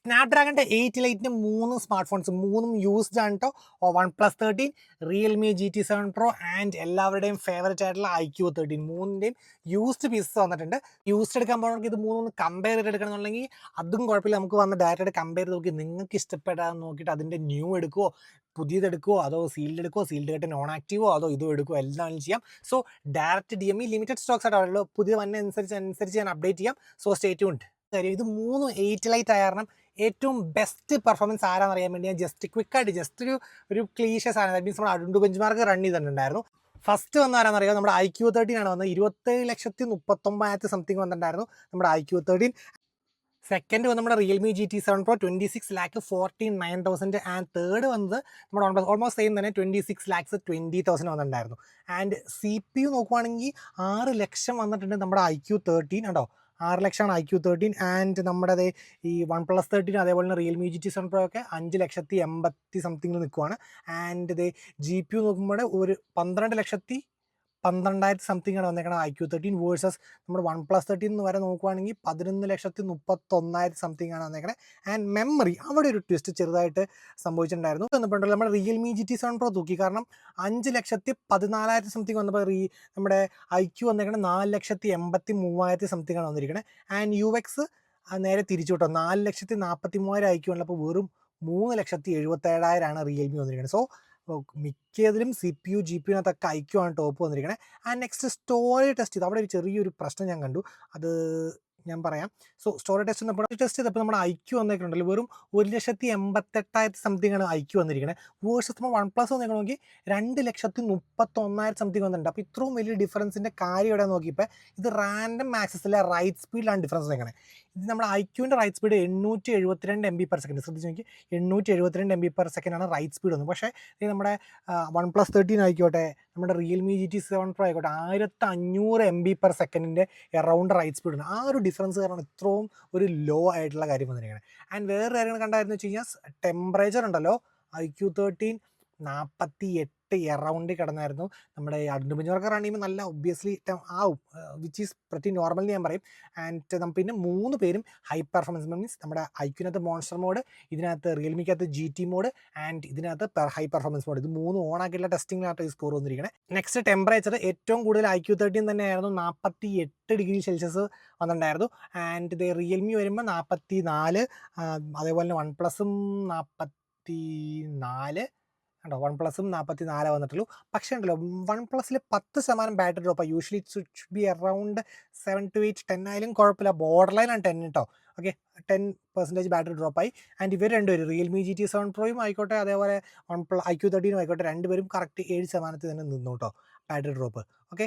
സ്നാപ്ഡ്രാഗണിൻ്റെ 8 മൂന്ന് smart phones മൂന്നും used ആണ് കേട്ടോ. OnePlus 13, Realme GT7 Pro and എല്ലാവരുടെയും ഫേവറേറ്റ് ആയിട്ടുള്ള iQOO 13 മൂന്നിൻ്റെയും യൂസ്ഡ് പീസസ് വന്നിട്ടുണ്ട്. യൂസ്ഡ് എടുക്കാൻ പോകുന്നവർക്ക് ഇത് മൂന്നും കമ്പയർ ചെയ്ത് എടുക്കണമെന്നുണ്ടെങ്കിൽ അതും കുഴപ്പമില്ല, നമുക്ക് വന്ന് ഡയറക്റ്റ് കമ്പയർ ചെയ്ത് നോക്കി നിങ്ങൾക്ക് ഇഷ്ടപ്പെടാൻ നോക്കിയിട്ട് അതിൻ്റെ ന്യൂ എടുക്കുമോ, പുതിയതെടുക്കുമോ, അതോ സീൽഡ് എടുക്കുമോ, സീൽഡ് കേട്ട് നോൺ ആക്റ്റീവോ, അതോ ഇതും എടുക്കുമോ, എല്ലാം ചെയ്യാം. So direct DME limited Stokes ആയിട്ടുള്ളൂ, പുതിയ വന്ന അനുസരിച്ച് ഞാൻ അപ്ഡേറ്റ് ചെയ്യാം. So stay tuned. കാര്യം ഇത് മൂന്നും 8 ലൈറ്റ് ആയ കാരണം ഏറ്റവും ബെസ്റ്റ് പെർഫോമൻസ് ആരാന്ന് അറിയാൻ വേണ്ടി ഞാൻ ക്വിക്കായിട്ട് ഒരു ക്ലീഷ സാധനം, ദാറ്റ് മീൻസ് നമ്മൾ അഡുണ്ടു ബെഞ്ച് മാർക്ക് റൺ ചെയ്തിട്ടുണ്ടായിരുന്നു. ഫസ്റ്റ് വന്ന ആരാന്നറിയാം, നമ്മുടെ iQOO 13 ആണ് വന്നത്. 27,39,000 സംതിങ് വന്നിട്ടുണ്ടായിരുന്നു നമ്മുടെ iQOO 13. സെക്കൻഡ് വന്ന് നമ്മുടെ Realme GT7 Pro 26,49,000 and third വന്നത് നമ്മുടെ ഓൾമോസ്റ്റ് സെയിം തന്നെ 26,20,000 വന്നിട്ടുണ്ടായിരുന്നു. ആൻഡ് CPU നോക്കുവാണെങ്കിൽ 6 ലക്ഷം വന്നിട്ടുണ്ട് നമ്മുടെ iQOO 13 കേട്ടോ. 6 ലക്ഷമാണ് iQOO 13 ആൻഡ് നമ്മുടെ ഈ OnePlus 13 അതേപോലെ തന്നെ റിയൽമി GT7 Pro ഒക്കെ 5,80,000 സംതിങ്ങിൽ നിൽക്കുവാണ്. ആൻഡ് GPU നോക്കുമ്പോൾ ഒരു 12,12,000 സംതിങ് ആണ് വന്നേക്കണം iQOO 13 വേഴ്സസ് നമ്മുടെ OnePlus 13 വരെ നോക്കുവാണെങ്കിൽ 11,31,000 സംതിങ് ആണ് വന്നേക്കണേ. ആൻഡ് മെമ്മറി അവിടെ ഒരു ട്വിസ്റ്റ് ചെറുതായിട്ട് സംഭവിച്ചിട്ടുണ്ടായിരുന്നു. വന്നപ്പോഴല്ലോ നമ്മുടെ റിയൽമി GT7 Pro തൂക്കി, കാരണം 5,14,000 സംതിങ് വന്നപ്പോൾ നമ്മുടെ iQ വന്നേക്കണേ 4,83,000 സംതിങ് ആണ് വന്നിരിക്കണേ. ആൻഡ് UX നേരെ തിരിച്ചു കേട്ടോ, 4,43,000 iQ ഉള്ളപ്പോൾ വെറും 3,77,000 ആണ് റിയൽമി വന്നിരിക്കുന്നത്. സോ മിക്കതിലും CPU GPUവിനകത്തൊക്കെ iQ ആണ് ടോപ്പ് വന്നിരിക്കുന്നത്. ആൻഡ് നെക്സ്റ്റ് സ്റ്റോറേജ് ടെസ്റ്റ് ചെയ്ത് അവിടെ ഒരു ചെറിയൊരു പ്രശ്നം ഞാൻ കണ്ടു, അത് ഞാൻ പറയാം. സോ സ്റ്റോറേജ് ടെസ്റ്റ് ചെയ്തപ്പോൾ നമ്മുടെ iQ വന്നേക്കുണ്ടല്ലോ വെറും 1,88,000 സംതിങ് ആണ് iQ വന്നിരിക്കുന്നത്. വേഴ്സസ് നമ്മൾ OnePlus വന്നേക്കണമെങ്കിൽ 2,31,000 സംതിങ് വന്നിട്ടുണ്ട്. അപ്പോൾ ഇത്രയും വലിയ ഡിഫറൻസിൻ്റെ കാര്യം ഇവിടെ നോക്കിയപ്പോൾ ഇത് റാൻഡം ആക്സസിലെ റൈറ്റ് സ്പീഡിലാണ് ഡിഫറൻസ് വന്നേക്കണേ. ഇത് നമ്മുടെ iQൻ്റെ റൈറ്റ് സ്പീഡ് 872 MB/s. ശ്രദ്ധിച്ച് നോക്കി, 872 MB/s ആണ് റൈറ്റ് സ്പീഡ് വന്നത്. പക്ഷേ നമ്മുടെ OnePlus 13 ആയിക്കോട്ടെ, നമ്മുടെ റിയൽമി GT7 Pro ആയിക്കോട്ടെ, 1,500 MB/s എറൗണ്ട് റൈറ്റ് സ്പീഡ് ഉണ്ട്. ആ ഒരു ഡിഫറൻസ് കാരണം ഇത്രയും ഒരു ലോ ആയിട്ടുള്ള കാര്യം വന്നിരിക്കുന്നത്. ആൻഡ് വേറെ കാര്യങ്ങൾ കണ്ടായിരുന്നു വെച്ച് കഴിഞ്ഞാൽ ടെമ്പറേച്ചർ ഉണ്ടല്ലോ, iQOO 13 48 എറൗണ്ട് കിടന്നായിരുന്നു. നമ്മുടെ അഡുണ്ടു ബെഞ്ച് മാർക്ക് റൺ ചെയ്യുമ്പോൾ നല്ല ഒബ്വിയസ്ലി ആവും, വിച്ച് ഈസ് പ്രതി നോർമൽ എന്ന് ഞാൻ പറയും. ആൻഡ് പിന്നെ 3 പേരും ഹൈ പെർഫോമൻസ് മീൻസ് നമ്മുടെ iQനകത്ത് മോൺസ്റ്റർ മോഡ്, ഇതിനകത്ത് റിയൽമിക്കകത്ത് GT മോഡ് ആൻഡ് ഇതിനകത്ത് ഹൈ പെർഫോമൻസ് മോഡ്, ഇത് 3 ഓൺ ആക്കിയുള്ള ടെസ്റ്റിങ്ങിനകത്ത് ഈ സ്കോർ വന്നിരിക്കുന്നത്. നെക്സ്റ്റ് ടെമ്പറേച്ചർ ഏറ്റവും കൂടുതൽ iQOO 13 തന്നെയായിരുന്നു, 48°C വന്നിട്ടുണ്ടായിരുന്നു. ആൻഡ് ഇത് റിയൽമി വരുമ്പോൾ 44, അതേപോലെ തന്നെ OnePlusഉം 44 കണ്ടോ, OnePlusഉം 44 വന്നിട്ടുള്ളൂ. പക്ഷേ ഉണ്ടല്ലോ OnePlusൽ 10% ബാറ്ററി ഡ്രോപ്പാണ്. Usually it should be around 7 to 8, 10 ആയാലും കുഴപ്പമില്ല, ബോർഡർ ലൈനാണ് 10 കേട്ടോ. Okay, 10% battery ഡ്രോപ്പായി. ആൻഡ് ഇവർ രണ്ടുപേരും റിയൽമി GT7 Proയും ആയിക്കോട്ടെ, അതേപോലെ iQOO 13 ആയിക്കോട്ടെ, രണ്ടുപേരും കറക്റ്റ് 7% തന്നെ നിന്നു കേട്ടോ ബാറ്ററി ഡ്രോപ്പ്. ഓക്കെ,